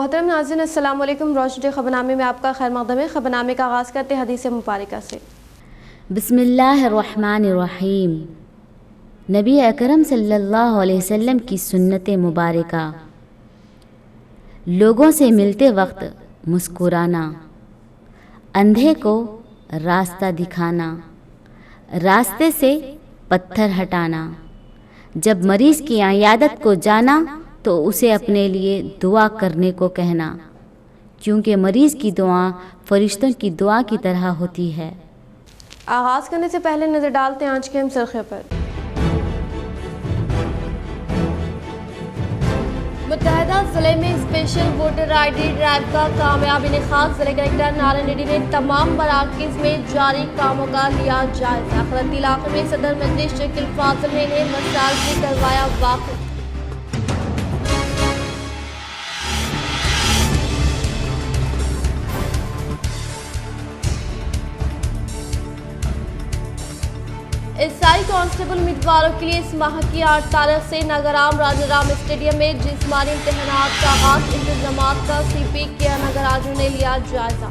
मोहतरम नाज़रीन, अस्सलाम वालेकुम। रोशनी ख़बरनामे में आपका खैर मक़दम है। ख़बरनामे का आगाज़ करते हैं हदीस मुबारक से। बिस्मिल्लाहिर्रहमानिर्रहीम। नबी अकरम सल्लल्लाहु अलैहि वसल्लम की सुन्नत मुबारका। लोगों से मिलते वक्त मुस्कुराना, अंधे को रास्ता दिखाना, रास्ते से पत्थर हटाना, जब मरीज़ की इयादत को जाना तो उसे अपने लिए दुआ करने को कहना, क्योंकि मरीज़ की दुआ फरिश्तों की दुआ की तरह होती है। आगाज़ करने से पहले नज़र डालते हैं आज के हम सुर्ख़ियों पर। मुत्तहदा ज़िले में स्पेशल वोटर ID ड्राइव का कामयाब इनेकाद। ज़िले कलेक्टर नारायण रेड्डी ने तमाम मराकज़ में जारी कामों का लिया जायज़ा। खरती इलाके में सदर मजलिस शकील फाजिल ने इन्हें मसाइल से करवाया वाक़िफ़। एसआई कांस्टेबल उम्मीदवारों के लिए इस माह की 8 तारीख से नगराम राजाराम स्टेडियम में जिस्मानी इम्तहानात का आगाज। इंतजामात का CP के नगराजों ने लिया जायजा।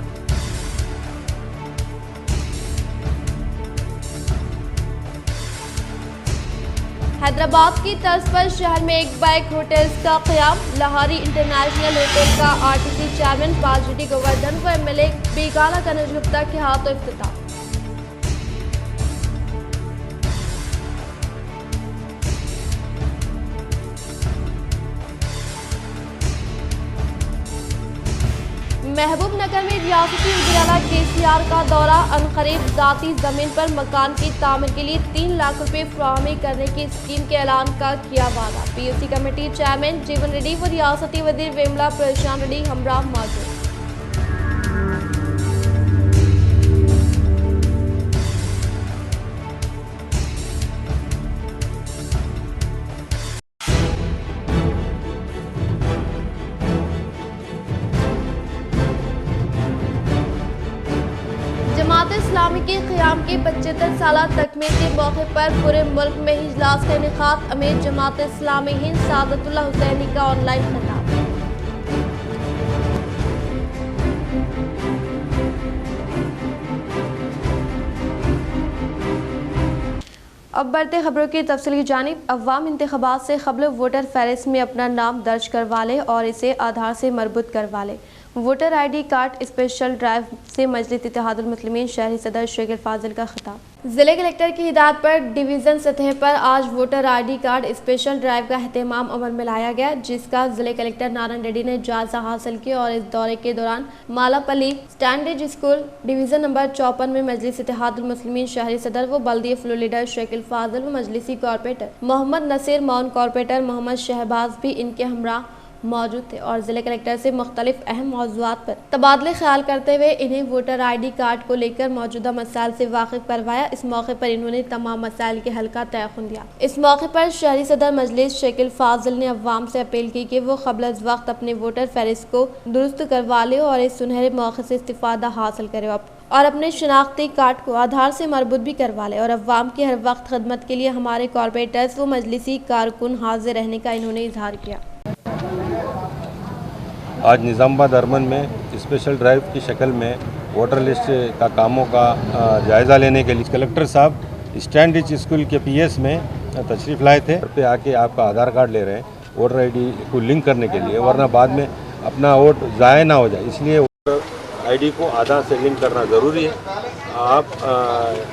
हैदराबाद की तर्ज पर शहर में एक बैग होटल्स का क़याम। लाहौरी इंटरनेशनल होटल का RTC चेयरमैन बाजटी गोवर्धन व MLA बेगाना कनज गुप्ता के हाथों इफ्तिताह। महबूब नगर में रियासती वज़ीर-ए-आला KCR का दौरा। अनकरीब ज़ाती ज़मीन पर मकान की तामीर के लिए 3 लाख रुपए फराहमी करने की स्कीम के ऐलान का किया वादा। PUC कमेटी चेयरमैन जीवन रेड्डी व रियासती वज़ीर वेमला प्रशांत रेड्डी हमरा मौजूद। जमात इस्लामी के क़याम के 75 साला तकमील के मौके पर पूरे मुल्क में इजलास का इनेकाद। अमीर जमात इस्लामी हिंद सादतुल्लाह हुसैनी का ऑनलाइन खिताब। अब बढ़ते खबरों की तफसील की जानिब। अवाम इंतखाबात से क़ब्ल वोटर फहरिस्त में अपना नाम दर्ज करवा ले और इसे आधार से मरबूत करवा ले। Voter ID card special drive से मजलिस इत्तेहादुल मुस्लिमीन शहरी सदर शकील फाजिल का खिताब। ज़िले कलेक्टर की हिदायत पर डिवीज़न सतह पर आज voter ID card special drive का एहतमाम अमल में लाया गया, जिसका ज़िले कलेक्टर नारायण रेड्डी ने जायज़ा हासिल किया और इस दौरे के दौरान मालापल्ली स्टैंडेज स्कूल डिवीज़न नंबर 54 में मजलिस इत्तेहादुल मुस्लिमीन शहरी सदर व बल्दिया फ्लो लीडर शकील फाजिल व मजलिसी कॉर्पोरेटर मोहम्मद नसीर, माउन कॉर्पोरेटर मोहम्मद शहबाज भी इनके हमरा मौजूद थे और जिले कलेक्टर से मुख्तलिफ अहम मौज़ूआत पर तबादले ख्याल करते हुए इन्हें वोटर ID कार्ड को लेकर मौजूदा मसाइल से वाकिफ करवाया। इस मौके पर इन्होंने तमाम मसाइल के हल का तयक़ुन दिया। इस मौके पर शहरी सदर मजलिस शकील फाजिल ने अवाम से अपील की कि वो क़ब्ल अज़ वक्त अपने वोटर फहरिस्त को दुरुस्त करवा ले और इस सुनहरे मौके से इस्तिफ़ादा हासिल करे और अपने शनाख्ती कार्ड को आधार से मरबूत भी करवा ले और अवाम की हर वक्त खदमत के लिए हमारे कॉर्पोरेटर्स व मजलिसी कारकुन हाजिर रहने का इन्होंने इजहार किया। आज निज़ामाबाद अर्बन में स्पेशल ड्राइव की शक्ल में वोटर लिस्ट का कामों का जायज़ा लेने के लिए कलेक्टर साहब स्टैंडेज स्कूल के PS में तशरीफ़ लाए थे। पे आके आपका आधार कार्ड ले रहे हैं वोटर ID को लिंक करने के लिए, वरना बाद में अपना वोट ज़ाया ना हो जाए, इसलिए वोटर ID को आधार से लिंक करना ज़रूरी है। आप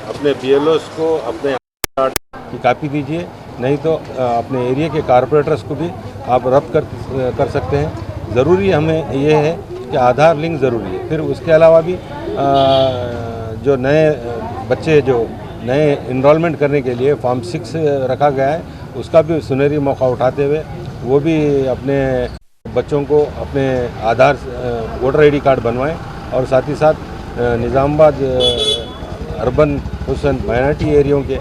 अपने BLOs को अपने कार्ड की कापी दीजिए, नहीं तो अपने एरिया के कारपोरेटर्स को भी आप रब्त कर सकते हैं। ज़रूरी हमें ये है कि आधार लिंक ज़रूरी है। फिर उसके अलावा भी जो नए बच्चे जो नए इनरोलमेंट करने के लिए फॉर्म 6 रखा गया है, उसका भी सुनहरी मौका उठाते हुए वो भी अपने बच्चों को अपने आधार वोटर ID कार्ड बनवाएं और साथ ही साथ निज़ामाबाद अर्बन हुसन माइनॉरिटी एरियो के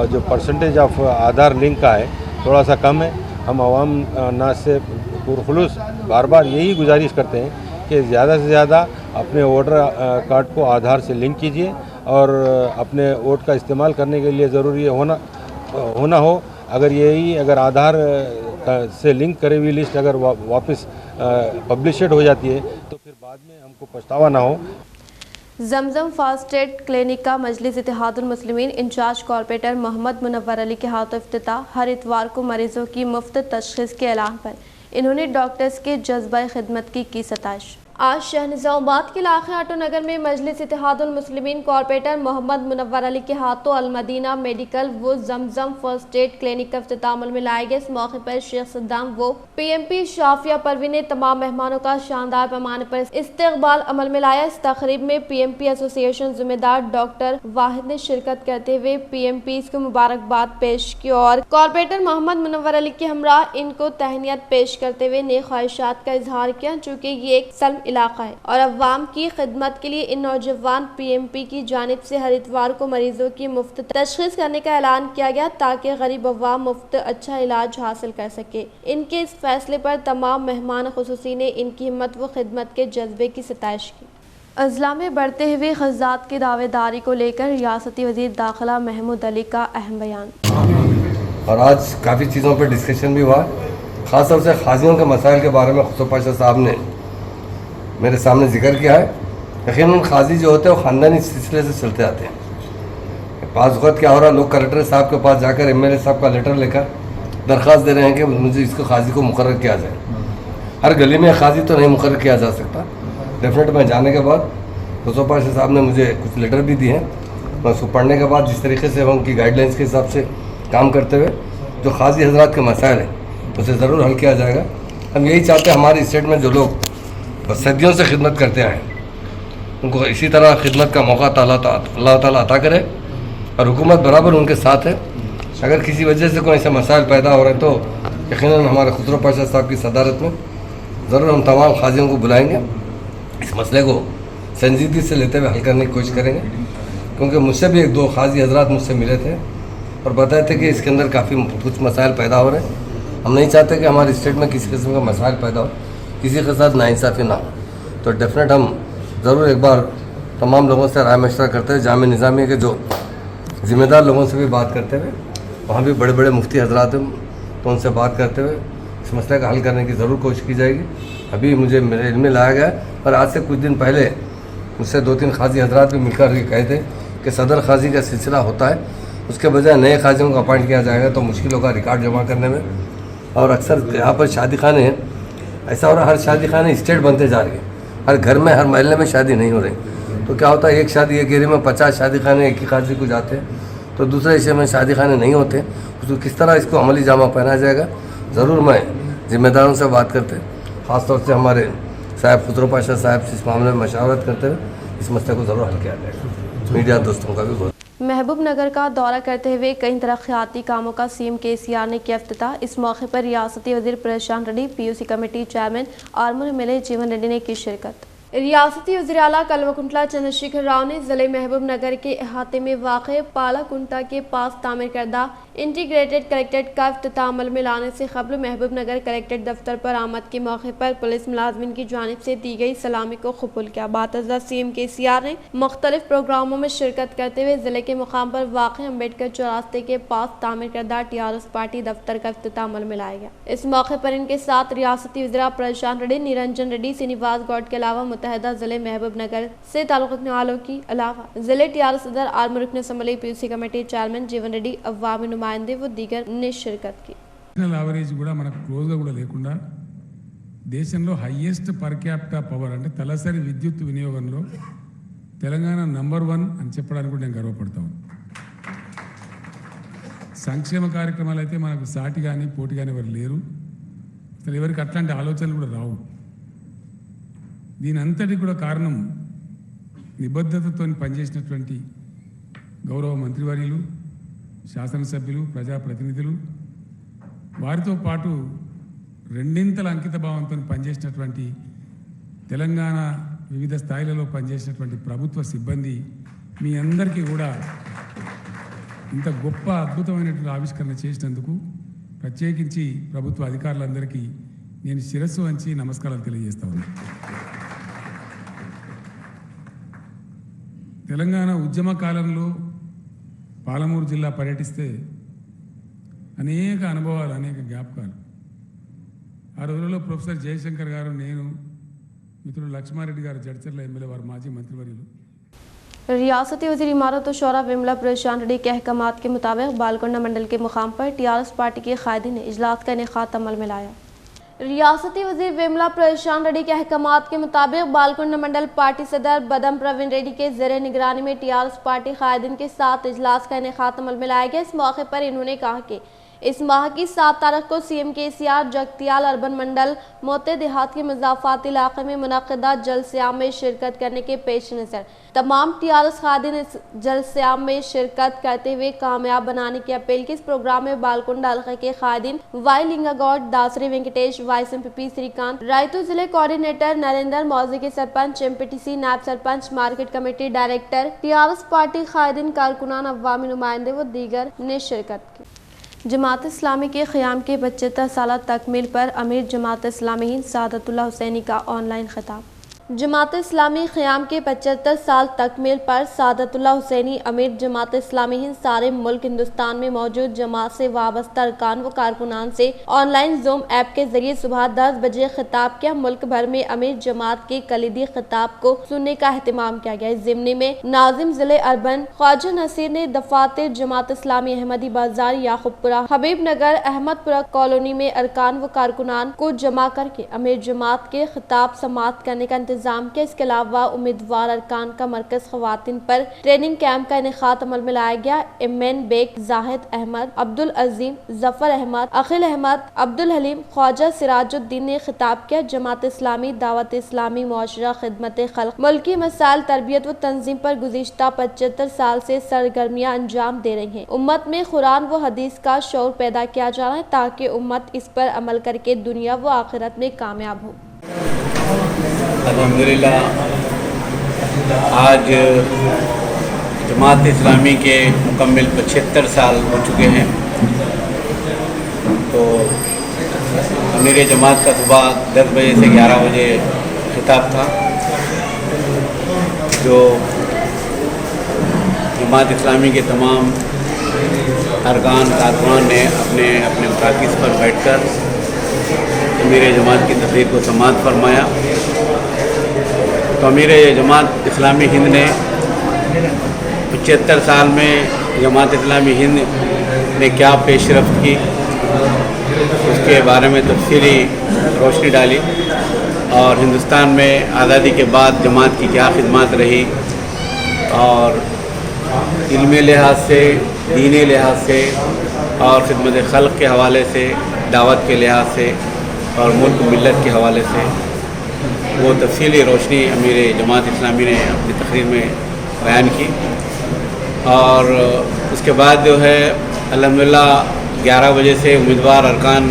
जो परसेंटेज ऑफ आधार लिंक का है थोड़ा सा कम है। हम आवाम नाज से पुरखुलूस बार बार यही गुजारिश करते हैं कि ज़्यादा से ज़्यादा अपने वोटर कार्ड को आधार से लिंक कीजिए और अपने वोट का इस्तेमाल करने के लिए ज़रूरी होना हो। अगर आधार से लिंक करी हुई लिस्ट अगर वापस पब्लिशड हो जाती है तो फिर बाद में हमको पछतावा ना हो। जमजम फास्ट एड क्लिनिक का मजलिस इत्तेहादुल मुस्लिमीन इंचार्ज कॉर्पोरेटर मोहम्मद मुनव्वर अली के हाथों इफ्तिताह। हर इतवार को मरीजों की मुफ्त तशखीस के ऐलान पर इन्होंने डॉक्टर्स के जज्बा खिदमत की सताइश। आज शहनिजामाबाद के इलाके आटो नगर में मजलिस इत्तेहादुल मुस्लिमीन कॉर्पोरेटर मोहम्मद मुनव्वर अली के हाथों अलमदीना मेडिकल व जमजम फर्स्ट एड क्लिनिक का इफ्तिताह में लाए गए। इस मौके पर शेख सद्दाम व PMP शाफिया परवीन ने तमाम मेहमानों का शानदार पैमाने पर इस्तकबाल अमल में लाया। इस तकरीब में PMP एसोसिएशन जिम्मेदार डॉक्टर वाहिद ने शिरकत करते हुए PMPs को मुबारकबाद पेश की और कॉर्पोरेटर मोहम्मद मुनव्वर अली के हमरा इनको तहनीत पेश करते हुए नेक ख्वाहिशात का इजहार किया। चूँकि ये एक सल्म इलाका है और अवाम की खिदमत के लिए इन नौजवान PMP की जानिब से हर इतवार को मरीजों की मुफ्त तशखीस करने का ऐलान किया गया ताकि गरीब अवाम मुफ्त अच्छा इलाज हासिल कर सके। इनके इस फैसले पर तमाम मेहमान खुसूसी ने इनकी हिम्मत व खिदमत के जज्बे की सताइश की। अजला में बढ़ते हुए खर्चात की दावेदारी को लेकर रियासती वजीर दाखिला महमूद अली का अहम बयान। और आज काफ़ी चीज़ों पर डिस्कशन भी हुआ, ख़ासतौर से खाजियों के मसाइल के बारे में खुसरो पाशा साहब ने मेरे सामने जिक्र किया है। यकीनन खाजी जो होते हैं वो ख़ानदानी सिलसिले से चलते आते हैं। पास वक्त क्या हो रहा, लोग कलेक्टर साहब के पास जाकर MLA साहब का लेटर लेकर दरख्वास्त दे रहे हैं कि मुझे इसको खाजी को मुकर्रर किया जाए। हर गली में खाजी तो नहीं मुकर्रर किया जा सकता। डेफिनेट मैं जाने के बाद खुसरो पाशा साहब ने मुझे कुछ लेटर भी दिए हैं, मैं उसको पढ़ने के बाद जिस तरीके से उनकी गाइडलाइंस के हिसाब से काम करते हुए जो खाजी हजरात के मसाइल हैं उसे ज़रूर हल किया जाएगा। हम यही चाहते हैं हमारे स्टेट में जो लोग सदियों से खिदमत करते आए उनको इसी तरह खिदमत का मौका अल्लाह ताला अता करे और हुकूमत बराबर उनके साथ है। अगर किसी वजह से कोई ऐसे मसाइल पैदा हो रहे हैं तो यकीनन हमारे खुसरो पाशा साहब की सदारत में ज़रूर हम तमाम खाजियों को बुलाएंगे, इस मसले को संजीदगी से लेते हुए हल करने की कोशिश करेंगे। क्योंकि मुझसे भी 1-2 खाजी हजरात मुझसे मिले थे और बताए थे कि इसके अंदर काफ़ी कुछ मसाइल पैदा हो रहे हैं। हम नहीं चाहते कि हमारे स्टेट में किसी किस्म का मसाइल पैदा हो, किसी के साथ नाइंसाफ़ी ना हो। तो डेफिनेट हम ज़रूर एक बार तमाम लोगों से राय मशवरा करते हुए जामे निज़ामिया के जो ज़िम्मेदार लोगों से भी बात करते हुए, वहाँ भी बड़े बड़े मुफ्ती हजरात हैं तो उनसे बात करते हुए इस मसले का हल करने की ज़रूर कोशिश की जाएगी। अभी मुझे मेरे इल्म में लाया गया और आज से कुछ दिन पहले मुझसे 2-3 खाजी हजरात भी मिलकर ये कहे थे कि सदर खाजी का सिलसिला होता है, उसके बजाय नए खाजियों को अपॉइंट किया जाएगा तो मुश्किल होगा रिकॉर्ड जमा करने में। और अक्सर यहाँ पर शादी खाने हैं, ऐसा हो रहा है हर शादी खाने स्टेट बनते जा रहे हैं, हर घर में हर महल्ले में शादी नहीं हो रही। तो क्या होता है एक शादी एक एरिया में 50 शादी खाने एक ही खाजी को जाते हैं तो दूसरे हिस्से में शादी खाने नहीं होते। उसको किस तरह इसको अमली जामा पहनाया जाएगा, ज़रूर मैं ज़िम्मेदारों से बात करते ख़ास तौर से हमारे साहब खुसरो पाशा साहब से इस मामले में मशावरत करते हुए इस मसले को ज़रूर हल किया जाएगा। मीडिया दोस्तों का भी बहुत। महबूब नगर का दौरा करते हुए कई तरक्याती कामों का CM KCR ने किया इफ्तिताह। इस मौके पर रियासती वजीर परेशान Reddy, PUC committee chairman armour MLA जीवन रेड्डी ने की शिरकत। रियासती वज़ीर आला कल्वकुंटला चंद्रशेखर राव ने ज़िले महबूब नगर के अहाते में वाक़े पालाकुंटा के पास तामीर करदा इंटीग्रेटेड कलेक्ट्रेट का इफ्तिताह अमल में लाने से कबल महबूब नगर कलेक्ट्रेट दफ्तर पर आमद के मौके पर पुलिस मुलाजमिन की जानिब से दी गई सलामी को कबूल किया। बातज़ा CM KCR ने मुख्तलिफ प्रोग्रामों में शिरकत करते हुए ज़िले के मुकाम पर वाक़े अम्बेडकर चौरास्ते के पास तामीर करदा TRS पार्टी दफ्तर का इफ्तिताह अमल में लाया गया। इस मौके पर इनके साथ रियासती वज़ीर परेशान रेड्डी, निरंजन रेड्डी, श्रीनिवास गौड के अलावा मुतहदा ज़िले महबूब नगर से ताल्लुक़ रखने वालों की अलावा ज़िले TRS सदर आर्मर रुकन असम्बली PUC कमेटी चेयरमैन जीवन रेड्डी, अवामी नुमाइंदे व दीगर ने शिरकत की। యావరేజ్ కూడా మనకు క్లోజ్గా కూడా లేకుండా దేశంలో హైయెస్ట్ పర్ క్యాపిటా పవర్ అంటే తలసరి విద్యుత్ వినియోగంలో తెలంగాణ నంబర్ 1 అని చెప్పడానికి కూడా నేను గర్వపడతాను. సంక్షేమ కార్యక్రమాలు అయితే మనకు సాటి కానీ పోటీ కానీ ఎవరు లేరు, అసలు ఎవరికి అట్లాంటి ఆలోచనలు కూడా రావు. దీని అంతటి కూడా కారణం నిబద్ధతతో పనిచేసినటువంటి గౌరవ మంత్రివర్యులు, శాసనసభ్యులు, ప్రజాప్రతినిధులు, వారితో పాటు రెండింతల అంకిత భావంతో పనిచేసినటువంటి తెలంగాణ వివిధ స్థాయిలలో పనిచేసినటువంటి ప్రభుత్వ సిబ్బంది, మీ అందరికీ కూడా ఇంత గొప్ప అద్భుతమైనటువంటి ఆవిష్కరణ చేసినందుకు ప్రత్యేకించి ప్రభుత్వ అధికారులందరికీ నేను శిరస్సు వంచి నమస్కారాలు తెలియజేస్తా ఉన్నాను. తెలంగాణ ఉద్యమ కాలంలో పాలమూరు జిల్లా పర్యటిస్తే అనేక అనుభవాలు, అనేక జ్ఞాపకాలు. ఆ రోజుల్లో ప్రొఫెసర్ జయశంకర్ గారు, నేను, మిత్రుడు లక్ష్మారెడ్డి గారు, జడ్చర్ల ఎమ్మెల్యే, వారు మాజీ మంత్రివర్యులు। रियासती वज़ीर इमारत और शौरा विमला परेशान रेड्डी के अहकामात के मुताबिक बालकोंडा मंडल के मुकाम पर टीआरएस पार्टी के कायदीन ने इजलास का इनेकाद अमल में लाया। रियासती वज़ीर विमला परेशान रेड्डी के अहकामात के मुताबिक बालकोंडा मंडल पार्टी सदर बदम प्रवीण रेड्डी के ज़ेरे निगरानी में टीआरएस पार्टी कायदीन के साथ इजलास का इनेकाद अमल में लाया गया। इस मौके पर इन्होंने कहा कि इस माह की 7 तारीख को सीएम केसीआर जगतियाल अर्बन मंडल मोते देहात के मज़ाफ़ाती इलाके में मुनक़दा जलसयाम में शिरकत करने के पेश नज़र तमाम टीआरएस कायदीन इस जलसयाम में शिरकत करते हुए कामयाब बनाने की अपील की। इस प्रोग्राम में बालकोंडा हल्के के कायदीन Y Lingagoud, Dasari Venkatesh, vice MPP Srikanth, रायतू जिले कोऑर्डिनेटर नरेंद्र, मौजे के सरपंच, एमपीटीसी नायब sarpanch, market committee director, TRS party कायदीन, कारकुनान, अवामी नुमाइंदे व दीगर ने शिरकत की। जमात इस्लामी के क़याम के 75 साल तकमील पर अमीर जमात इस्लामी हिंद सादतुल्लाह हुसैनी का ऑनलाइन खिताब। जमात इस्लामी क़याम के 75 साल तकमील पर सादतुल्लाह हुसैनी अमीर जमात इस्लामी हिंद सारे मुल्क हिंदुस्तान में मौजूद जमात से वाबस्ता अरकान व कारकुनान से ऑनलाइन ज़ूम ऐप के जरिए सुबह 10 बजे खिताब किया। मुल्क भर में अमीर जमात के कलीदी खिताब को सुनने का अहतमाम किया गया। इस ज़िम्नी में नाजिम ज़िले अर्बन ख्वाजा नसीर ने दफातर जमात इस्लामी अहमदी बाजार, याकूबपुरा, हबीब नगर, अहमदपुरा कॉलोनी में अरकान व कारकुनान को जमा करके अमीर जमात के खिताब समाअत करने का इंतजाम किया। इसके अलावा उम्मीदवार अरकान का मरकज खवातीन पर ट्रेनिंग कैंप का इनेकाद अमल में लाया गया। इमैन बेग, जाहिद अहमद, अब्दुल अजीम, जफर अहमद, अखिल अहमद, अब्दुल हलीम, ख्वाजा सिराजुद्दीन ने खिताब किया। जमात इस्लामी, दावत इस्लामी, मुआशरा, खिदमत खल्क, मुल्की मसाइल, तरबियत व तंजीम पर गुज़िश्ता 75 साल से सरगर्मियाँ अंजाम दे रही हैं। उम्मत में कुरान व हदीस का शौर पैदा किया जा रहा है ताकि उम्मत इस पर अमल करके दुनिया व आखिरत में कामयाब हो। अल्हम्दुलिल्लाह आज जमात इस्लामी के मुकम्मल 75 साल हो चुके हैं। तो मेरे जमात का सुबह 10 बजे से 11 बजे खिताब था, जो जमात इस्लामी के तमाम अरकान कारकुनान ने अपने अपने मराकिज़ पर बैठकर मेरे जमात की तकरीर को समाअत फरमाया। तो मेरे जमात इस्लामी हिंद ने 75 साल में जमात इस्लामी हिंद ने क्या पेशरफ्त की उसके बारे में तफसीली रोशनी डाली और हिंदुस्तान में आज़ादी के बाद जमात की क्या खिदमत रही और इल्मी लिहाज से, दीनी लिहाज से और खिदमत खल्क के हवाले से, दावत के लिहाज से और मुल्क मिल्लत के हवाले से वो तफसीली रोशनी अमीर जमात इस्लामी ने अपनी तकरीर में बयान की। और उसके बाद जो है अल्हम्दुलिल्लाह 11 बजे से उम्मीदवार अरकान,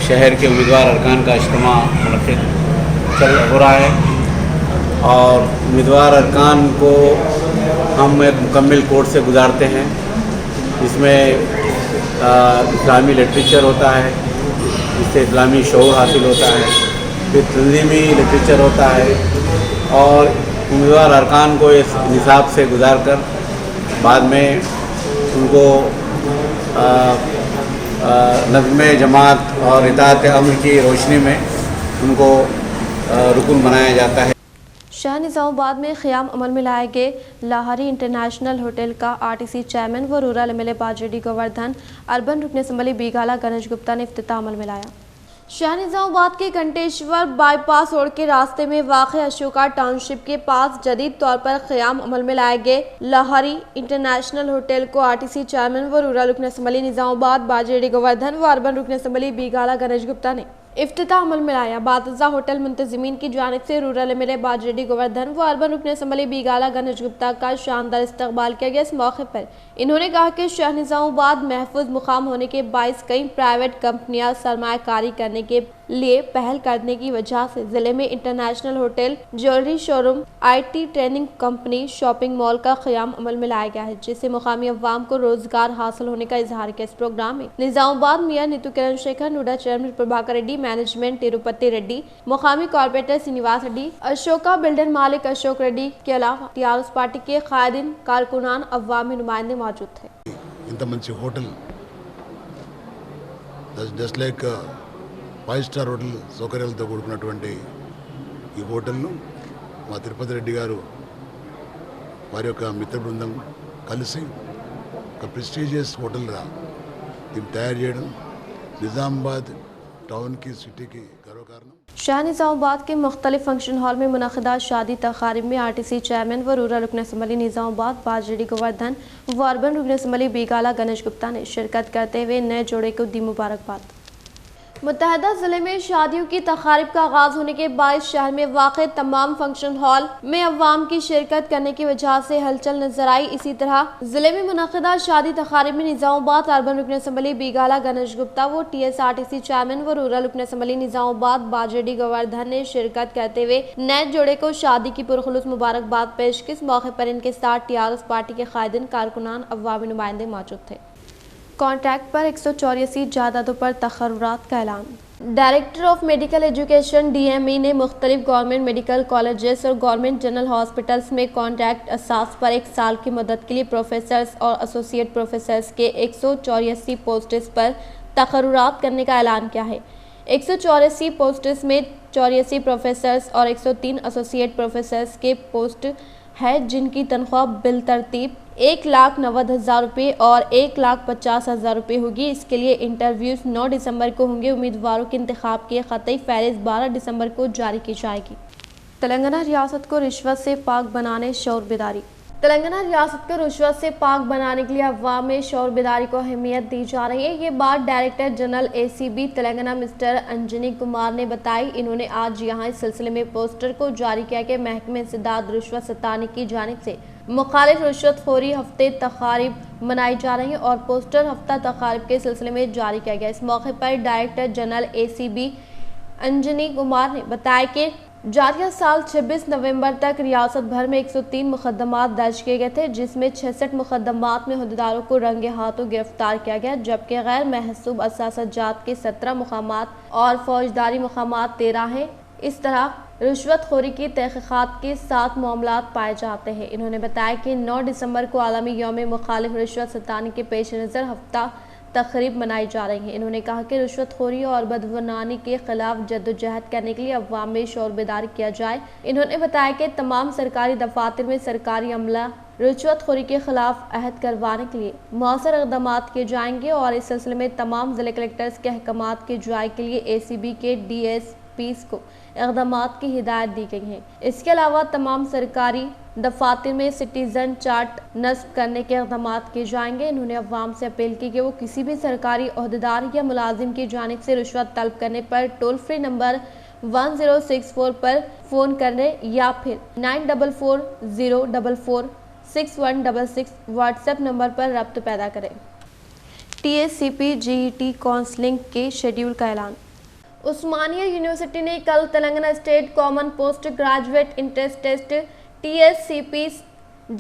शहर के उम्मीदवार अरकान का इज्तिमा मुनक़्क़िद हो रहा है और उम्मीदवार अरकान को हम एक मुकम्मल कोर्स से गुजारते हैं जिसमें इस्लामी लिटरेचर होता है, जिससे इस्लामी शऊर हासिल होता है, फिर तंजीमी लिटरेचर होता है और उम्मीदवार अरकान को इस निसाब से गुजार कर बाद में उनको नज़्म जमात और इताअत अम्र की रोशनी में उनको रुकन बनाया जाता है। शहर निज़ामाबाद में क़याम अमल में लाए गए लाहौरी इंटरनेशनल होटल का आरटीसी चेयरमैन व रूरल एमएलए बाजेडी गोवर्धन अर्बन रुकन असम्बली बीगाला गणेश गुप्ता ने इफ्तिताह अमल में लाया। शहर निज़ामाबाद के घंटेश्वर बाईपास रोड के रास्ते में वाक़ अशोका टाउनशिप के पास जदीद तौर पर क़याम अमल में लाए गए लाहौरी इंटरनेशनल होटल को आरटीसी चेयरमैन व रूरल रुकन असम्बली निज़ामाबाद बाजेडी गोवर्धन व अर्बन रुकन असम्बली बीगाला गणेश गुप्ता ने इफ्तिताह अमल में लाया। बातज़ा होटल मुंतज़िमीन की जानिब से रूरल एमएलए बाजेडी गोवर्धन व अर्बन रुकन असम्बली बीगाला गणेश गुप्ता का शानदार इस्तकबाल किया गया। इस मौके पर इन्होंने कहा कि शहर निज़ामाबाद महफूज मुकाम होने के बाइस कई प्राइवेट कंपनियां सरमायाकारी करने के लिए पहल करने की वजह से जिले में international hotel, jewellery showroom, IT training company, shopping mall का क़याम अमल में लाया गया है, जिससे मुकामी अवाम को रोजगार हासिल होने का इजहार किया। इस प्रोग्राम में निज़ामाबाद मेयर नीतू किरण शेखर, नूडा चेयरमैन प्रभाकर रेड्डी, मैनेजमेंट तिरुपति रेड्डी, मुकामी कॉर्पोरेटर श्रीनिवास रेड्डी, अशोका बिल्डर मालिक अशोक रेड्डी के अलावा टीआरएस पार्टी के कायदीन, कारकुनान, अवामी नुमाइंदे मौजूद थे। इंत मंची hotel just like 5 star hotel సౌకర్యాలతో కూడుకున్నటువంటి ఈ హోటల్ను మా తిరుపతి రెడ్డి గారు వారి యొక్క మిత్ర బృందం కలిసి ఒక ప్రెస్టీజియస్ హోటల్గా దీన్ని తయారు చేయడం నిజామాబాద్ टाउन की सिटी की गर्वकारण। शाह निज़ामाबाद के मुख्तलिफ फंक्शन हॉल में मुनक़िदा शादी तक़ारीब में RTC चेयरमैन व रूरल रुकन असम्बली निज़ामाबाद बाजड़ी गोवर्धन व अर्बन रुकन असम्बली बीगाला गणेश गुप्ता ने शिरकत करते हुए नए जोड़े को दी मुबारकबाद। मुत्तहदा ज़िले में शादियों की तक़ारीब का आगाज़ होने के बाद शहर में वाक़े तमाम फंक्शन हॉल में अवाम की शिरकत करने की वजह से हलचल नजर आई। इसी तरह ज़िले में मुनक़िदा शादी तक़ारीब में निज़ामाबाद अर्बन रुकन असम्बली बीगाला गणेश गुप्ता व TSRTC चेयरमैन व रूरल रुकन असम्बली निज़ामाबाद बाजड़ी गोवर्धन ने शिरकत करते हुए नए जोड़े को शादी की पुरखुलूस मुबारकबाद पेश की। इस मौके पर इनके साथ TRS पार्टी के कायदीन, कारकुनान, अवामी नुमाइंदे मौजूद थे। कॉन्ट्रैक्ट पर 184 जायदादों पर तखर्रुरात का ऐलान। Director of medical education DME ने मुख्तलिफ गवर्नमेंट मेडिकल कॉलेजेस और गवर्नमेंट जनरल हॉस्पिटल्स में कॉन्ट्रैक्ट असास पर 1 साल की मदद के लिए प्रोफेसर्स और एसोसिएट प्रोफेसर्स के 184 पोस्ट्स पर तखर्रुरात करने का ऐलान किया है। 184 पोस्ट्स में 84 प्रोफेसर्स और 103 एसोसिएट प्रोफेसर्स के पोस्ट है, जिनकी तनख्वाह बिल तरतीब 1,90,000 रुपये और 1,50,000 रुपये होगी। इसके लिए इंटरव्यूज़ 9 दिसंबर को होंगे। उम्मीदवारों के इंतखाब की ख़तई फहरिस्त 12 दिसंबर को जारी की जाएगी। तेलंगाना रियासत को रिश्वत से पाक बनाने शौर बेदारी। तेलंगाना रियासत को रिश्वत से पाक बनाने के लिए अवाम में शौर बेदारी को अहमियत दी जा रही है। ये बात director general ACB Telangana mister Anjani Kumar ने बताई। इन्होंने आज यहाँ इस सिलसिले में पोस्टर को जारी किया कि महकमे इंसदाद रिश्वत सताने की जानिब से मुखालिफ रिश्वतखोरी हफ्ते तक़ारीब मनाई जा रही है और पोस्टर हफ्ता तक़ारीब के सिलसिले में जारी किया गया। इस मौके पर director general ACB Anjani Kumar ने बताया कि जारिया साल 26 नवंबर तक रियासत भर में 103 मुकदमात दर्ज किए गए थे, जिसमें 66 मुकदमात में हुद्देदारों को रंगे हाथों गिरफ्तार किया गया, जबकि गैर महसूब असासजात के 17 मुकामात और फौजदारी मुकामात 13 हैं। इस तरह रिश्वतखोरी की तहक़ीक़ात के 7 मामलात पाए जाते हैं। इन्होंने बताया कि 9 दिसंबर को आलमी यौम मुखालिफ रिश्वत सताने के पेश नज़र हफ्ता तक़रीब मनाई जा रही है। इन्होंने कहा कि रिश्वतखोरी और बदगुमानी के खिलाफ जद्दोजहद करने के लिए अवाम में शौर बेदार किया जाए। इन्होंने बताया कि तमाम सरकारी दफातर में सरकारी अमला रिश्वतखोरी के खिलाफ अहद करवाने के लिए मौसर इक़दामात किए जाएंगे और इस सिलसिले में तमाम ज़िले कलेक्टर्स के अहकामात के जाय के लिए ACB के DSPs को इक़दामात की हिदायत दी गई है। इसके अलावा तमाम सरकारी दफातर में सिटीज़न चार्ट नस्ब करने के इक़दामात किए जाएंगे। इन्होंने अवाम से अपील की कि वो किसी भी सरकारी ओहदेदार या मुलाजिम की जानिब से रिश्वत तलब करने पर टोल फ्री नंबर 1064 पर फ़ोन करने या फिर 9440446166 व्हाट्सएप नंबर पर रब्त पैदा करें। TSCP GET काउंसलिंग के शेड्यूल का ऐलान। उस्मानिया यूनिवर्सिटी ने कल Telangana state common post graduate entrance test TSCP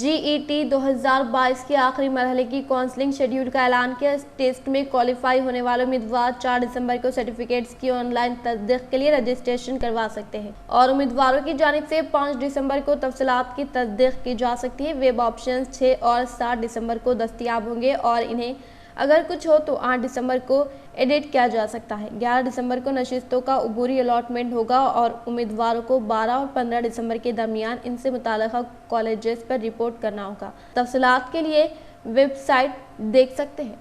GET 2022 के आखिरी मरहले की काउंसलिंग शेड्यूल का ऐलान किया। इस टेस्ट में क्वालिफाई होने वाले उम्मीदवार 4 दिसंबर को सर्टिफिकेट्स की ऑनलाइन तस्दीक के लिए रजिस्ट्रेशन करवा सकते हैं और उम्मीदवारों की जानिब से 5 दिसंबर को तफसीलात की तस्दीक की जा सकती है। वेब ऑप्शन 6 और 7 दिसंबर को दस्तियाब होंगे और इन्हें अगर कुछ हो तो 8 दिसंबर को एडिट किया जा सकता है। 11 दिसंबर को नशिस्तों का अबूरी अलॉटमेंट होगा और उम्मीदवारों को 12 और 15 दिसंबर के दरमियान इनसे मुताल्लिक़ा कॉलेजेस पर रिपोर्ट करना होगा। तफसीलात के लिए वेबसाइट देख सकते हैं।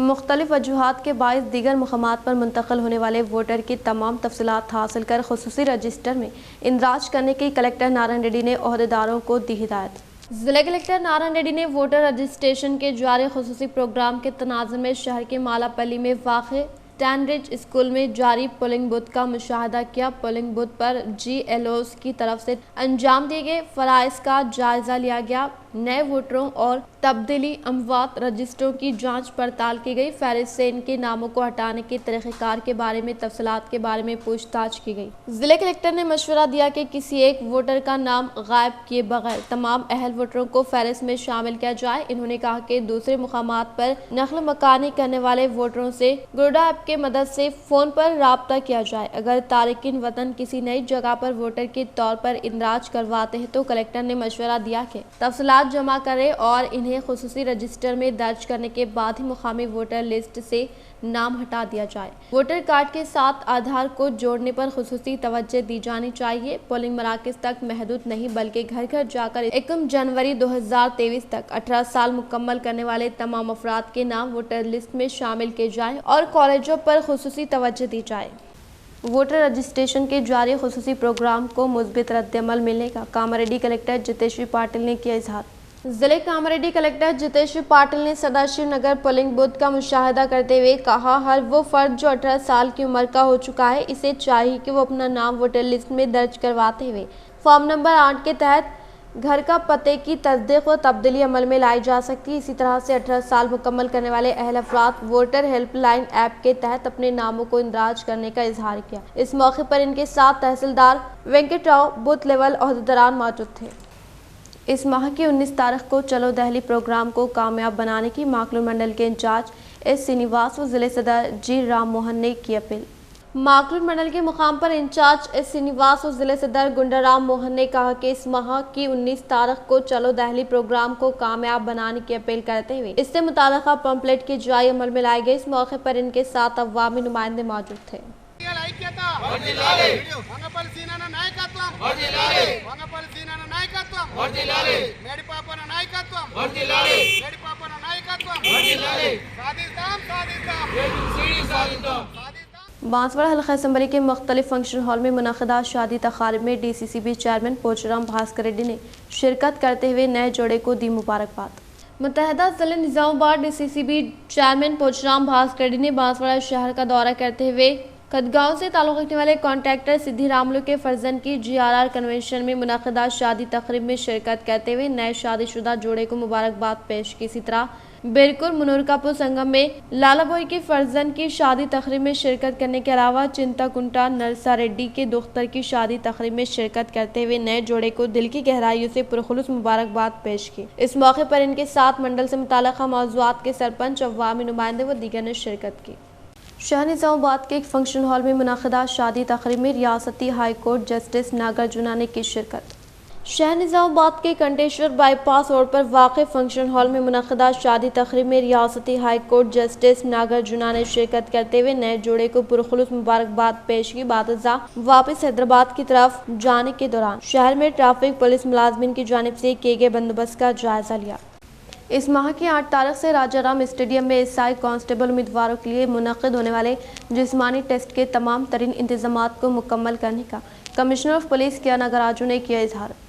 मुख्तलिफ वजूहात के बायस दीगर मकामात पर मुंतकिल होने वाले वोटर की तमाम तफसीलात हासिल कर खुसूसी रजिस्टर में इंदराज करने की कलेक्टर नारायण रेड्डी ने ओहदेदारों को दी हिदायत। जिला कलेक्टर नारायण रेड्डी ने वोटर रजिस्ट्रेशन के जारी खुसूसी प्रोग्राम के तनाज़ुर में शहर के मालापल्ली में वाक़े स्टैंडरिज स्कूल में जारी पोलिंग बूथ का मुशाहदा किया। पोलिंग बूथ पर GLOs की तरफ से अंजाम दिए गए फ़राइज़ का जायज़ा लिया गया। नए वोटरों और तब्दीली अमवात रजिस्टरों की जांच पड़ताल की गई। फहरिस्त से इनके नामों को हटाने के तरीक़ेकार के बारे में तफसीलात के बारे में पूछताछ की गई। ज़िले कलेक्टर ने मशवरा दिया कि किसी एक वोटर का नाम गायब किए बगैर तमाम अहल वोटरों को फहरिस्त में शामिल किया जाए। इन्होंने कहा कि दूसरे मुकामात पर नक़ल मकानी करने वाले वोटरों से गुरुडा ऐप के मदद से फ़ोन पर राब्ता किया जाए। अगर तारिकिन वतन किसी नई जगह पर वोटर के तौर पर इंदराज करवाते हैं तो कलेक्टर ने मशवरा दिया कि तफसीलात कागजात जमा करें और इन्हें खुसूसी रजिस्टर में दर्ज करने के बाद ही मुकामी वोटर लिस्ट से नाम हटा दिया जाए। वोटर कार्ड के साथ आधार को जोड़ने पर खुसूसी तवज्जो दी जानी चाहिए। पोलिंग मराकज़ तक महदूद नहीं बल्कि घर घर जाकर 1 जनवरी 2023 तक 18 साल मुकम्मल करने वाले तमाम अफराद के नाम वोटर लिस्ट में शामिल किए जाएं और कॉलेजों पर खुसूसी तवज्जो दी जाए। वोटर रजिस्ट्रेशन के जारी खुसूसी प्रोग्राम को मुस्बित रद्द-ए-अमल मिलने का कामारेड्डी कलेक्टर जितेश्वरी पाटिल ने किया इजहार। जिले कामारेड्डी कलेक्टर जितेश्वरी पाटिल ने सदाशिव नगर पोलिंग बूथ का मुशाहिदा करते हुए कहा, हर वो फर्द जो 18 साल की उम्र का हो चुका है इसे चाहिए कि वो अपना नाम वोटर लिस्ट में दर्ज करवाते हुए फॉर्म नंबर 8 के तहत घर का पते की तस्दीक व तब्दीली अमल में लाई जा सकती है। इसी तरह से 18 साल मुकम्मल करने वाले अहल अफराद वोटर हेल्पलाइन ऐप के तहत अपने नामों को इंदराज करने का इजहार किया। इस मौके पर इनके साथ तहसीलदार वेंकट राव बूथ लेवल ओहदेदारान मौजूद थे। इस माह की 19 तारीख को चलो दहली प्रोग्राम को कामयाब बनाने की माकलून मंडल के इंचार्ज एस श्रीनिवास व जिले सदर जी राम मोहन ने की अपील। माकलून मंडल के मुकाम पर इंचार्ज एस श्रीनिवास और जिले सदर गुंडाराम मोहन ने कहा कि इस माह की 19 तारीख को चलो दहली प्रोग्राम को कामयाब बनाने की अपील करते हुए इससे मुताल्लिका पंपलेट की जारी अमल में लाई गई। इस मौके पर इनके साथ अवामी नुमाइंदे मौजूद थे। बांसवाड़ा हल्का असम्बली के मुख्तलिफ फंक्शन हॉल में मुनक़िदा शादी तक़ारीब में DCCB चेयरमैन पोचराम भास्कर रेड्डी ने शिरकत करते हुए नए जोड़े को दी मुबारकबाद। मुत्तहदा ज़िले निज़ामाबाद DCCB चेयरमैन पोचराम भास्कर रेड्डी ने बांसवाड़ा शहर का दौरा करते हुए खदगांव से ताल्लुक़ रखने वाले कॉन्ट्रैक्टर सिद्धि रामलू के फर्जन की GRR कन्वेंशन में मुनक़िदा शादी तक़रीब में शिरकत करते हुए नए शादीशुदा जोड़े को मुबारकबाद पेश की। इसी तरह बिरकुर मुनूरकापुर संगम में लाला बोई के फर्जन की शादी तक़रीब में शिरकत करने के अलावा चिंताकुंटा नरसा रेड्डी के दुख्तर की शादी तक़रीब में शिरकत करते हुए नए जोड़े को दिल की गहराइयों से पुरखुलूस मुबारकबाद पेश की। इस मौके पर इनके साथ मंडल से मुताल्लिक़ा मौज़ूआत के सरपंच, अवामी नुमाइंदे व दीगर ने शिरकत की। शहर निज़ामाबाद के एक फंक्शन हॉल में मुनक़िदा शादी तक़रीब में रियासती हाई कोर्ट जस्टिस नागार्जुना ने की शिरकत। शहर निज़ामाबाद के कंटेश्वर बाईपास रोड पर वाक़े फंक्शन हॉल में मुनक़िदा शादी तक़रीब में रियासती हाई कोर्ट जस्टिस नागार्जुना ने शिरकत करते हुए नए जोड़े को पुरखुलूस मुबारकबाद पेश की। बादशाह वापस हैदराबाद की तरफ जाने के दौरान शहर में ट्रैफिक पुलिस मुलाजमिन की जानिब से किए गए बंदोबस्त का जायजा लिया। इस माह की 8 तारीख से राजाराम स्टेडियम में SI कांस्टेबल उम्मीदवारों के लिए मुनक़िद होने वाले जिस्मानी टेस्ट के तमाम तरीन इंतजामात को मुकम्मल करने का कमिश्नर ऑफ पुलिस किया नागराजू ने किया इजहार।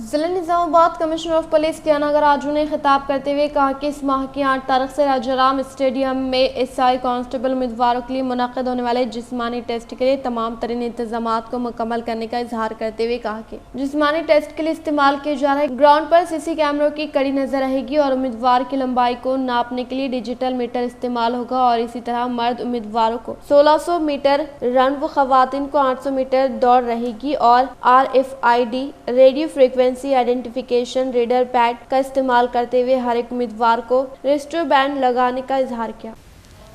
जिला निज़ामाबाद कमिश्नर ऑफ पुलिस किया नागराजू ने खिताब करते हुए कहा कि इस माह की 8 तारीख से राजाराम स्टेडियम में SI कांस्टेबल उम्मीदवारों के लिए मुनक़िद होने वाले जिस्मानी टेस्ट के लिए तमाम तरीन इंतजामात को मुकम्मल करने का इजहार करते हुए कहा कि जिस्मानी टेस्ट के लिए इस्तेमाल किए जा रहे ग्राउंड पर CC कैमरों की कड़ी नजर रहेगी और उम्मीदवार की लंबाई को नापने के लिए डिजिटल मीटर इस्तेमाल होगा और इसी तरह मर्द उम्मीदवारों को 1600 मीटर रन व खवातीन को 800 मीटर दौड़ रहेगी और RFID radio frequency identification reader pad का इस्तेमाल करते हुए हर एक उम्मीदवार को रिस्टर बैंड लगाने का इजहार किया।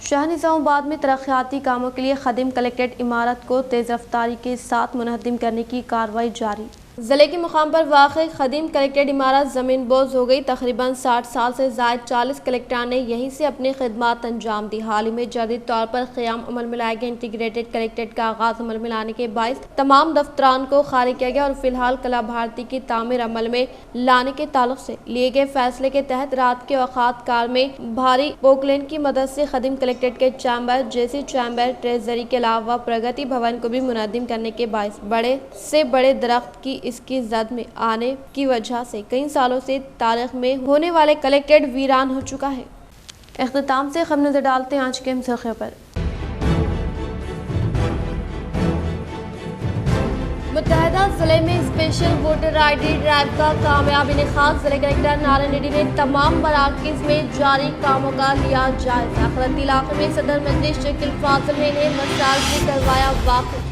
शहर निज़ामाबाद में तरक्याती कामों के लिए खदीम कलेक्ट्रेट इमारत को तेज रफ्तारी के साथ मुनहदिम करने की कार्रवाई जारी। जिले के मुकाम पर वाक़ई खदीम कलेक्ट्रेट इमारत ज़मीन बोझ हो गई। तकरीबन 60 साल से ज़ायद 40 कलेक्टरान ने यहीं से अपनी खिदमत अंजाम दी। हाल ही में जदीद तौर पर क़याम अमल में लाए गए इंटीग्रेटेड कलेक्ट्रेट का आगाज़ अमल में लाने के बायस तमाम दफ्तरान को खाली किया गया और फिलहाल कला भारती की तामीर अमल में लाने के ताल्लुक से लिए गए फैसले के तहत रात के औकात कार में भारी पोकलेन की मदद से खदीम कलेक्ट्रेट के चैम्बर, JC चैम्बर, ट्रेजरी के अलावा प्रगति भवन को भी मुनहदिम करने के बायस बड़े से बड़े दरख्त की इसकी जद में आने की वजह से कई सालों से तारीख में होने वाले कलेक्ट्रेट वीरान हो चुका है। इख्तिताम से हम नजर डालते हैं आज के सुर्खियों पर। मुत्तहदा जिले में स्पेशल वोटर ID ड्राइव का कामयाब इनेकाद। जिले कलेक्टर नारायण रेड्डी ने तमाम मराकज़ में जारी कामों का लिया जायजा। खरती इलाके में सदर मजलिस शकील फाजिल ने इन्हें मसाइल से करवाया वाकिफ।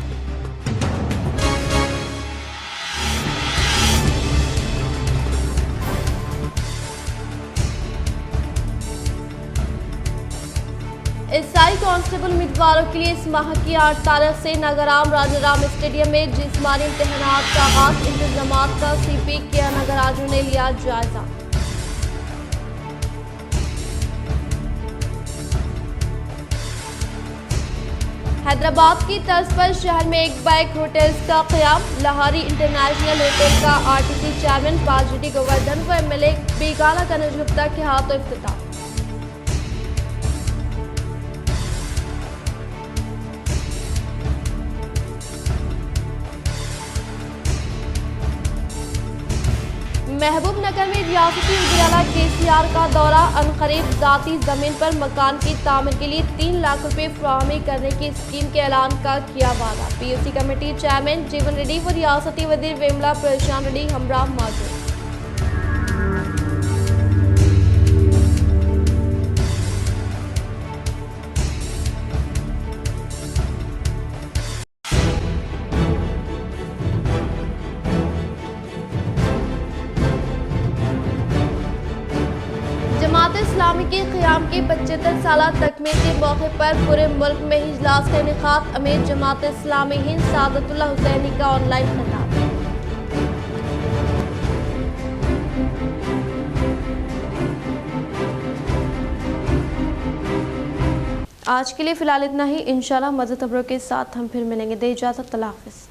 SI कांस्टेबल उम्मीदवारों के लिए इस माह की 8 तारीख से नगराम राजाराम स्टेडियम में जिस्मानी इम्तिहानात का आगाज। इंतजामात का CP किया नागराजू ने लिया जायजा। हैदराबाद की तर्ज पर शहर में एक बैग होटल्स का क़याम। लाहौरी इंटरनेशनल होटल का आरटीसी चेयरमैन पार्टी गोवर्धन व एमएलए बेगाना कनज गुप्ता के हाथों इफ्तिताह। महबूब नगर में रियासती वज़ीर-ए-आला केसीआर का दौरा। अनकरीब ज़ाती ज़मीन पर मकान की तामीर के लिए 3 लाख रुपए फराहमी करने की स्कीम के ऐलान का किया वादा। पीओसी कमेटी चेयरमैन जीवन रेड्डी व रियासती वज़ीर वेमला प्रशांत रेड्डी हमरा मौजूद। जमात इस्लामी के क़याम के 75 साला तकमील के मौके पर पूरे मुल्क में इजलास का इनेकाद। अमीर जमात इस्लामी हिंद सादतुल्लाह हुसैनी का ऑनलाइन खिताब। आज के लिए फ़िलहाल इतना ही। इंशाल्लाह मज़ीद खबरों के साथ हम फिर मिलेंगे। दे इजाज़त, अल्लाह हाफ़िज़।